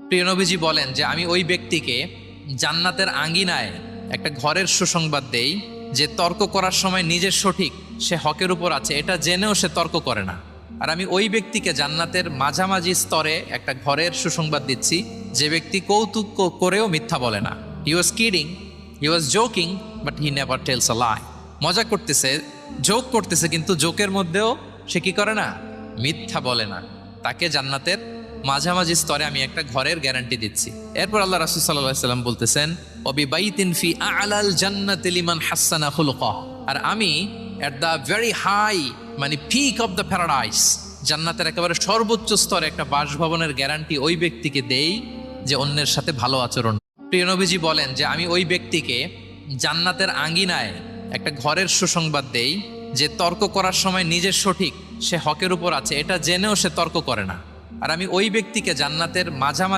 প্রিয় নবীজি বলেন যে আমি ওই ব্যক্তিকে জান্নাতের আঙ্গিনায় একটা ঘরের সুসংবাদ দেই যে তর্ক করার সময় নিজের সঠিক, সে হকের উপর আছে এটা জেনেও সে তর্ক করে না। আর আমি ওই ব্যক্তিকে জান্নাতের মাঝামাঝি স্তরে একটা ঘরের সুসংবাদ দিচ্ছি যে ব্যক্তি কৌতুক করেও মিথ্যা বলে না। He was kidding, he was joking, but he never tells a lie. মজা করতেছে, জোক করতেছে, কিন্তু জোকের মধ্যেও সে কি করে না, মিথ্যা বলে না। তাকে জান্নাতের মাঝামাঝি স্তরে আমি একটা ঘরের গ্যারান্টি দিচ্ছি। এরপর আল্লাহ রাসূল সাল্লাল্লাহু আলাইহি সাল্লাম বলতেছেন, ওয়াবি বাইতিন ফি আ'লাল জান্নাতি লিমান হাসানা খুলুকাহ, আর আমি এট দ্য ভেরি হাই মানে পিক অফ দ্য প্যারাডাইস, জান্নাতের একেবারে সর্বোচ্চ স্তরে একটা বাসভবনের গ্যারান্টি ওই ব্যক্তিকে দেই যে অন্যের সাথে ভালো আচরণ। প্রিয় নবীজি বলেন যে আমি ওই ব্যক্তিকে জান্নাতের আঙ্গিনায় একটা ঘরের সুসংবাদ দেই যে তর্ক করার সময় নিজের সঠিক, সে হকের উপর আছে এটা জেনেও সে তর্ক করে না। আর আমি ওই ব্যক্তিকে জান্নাতের মাঝামাঝি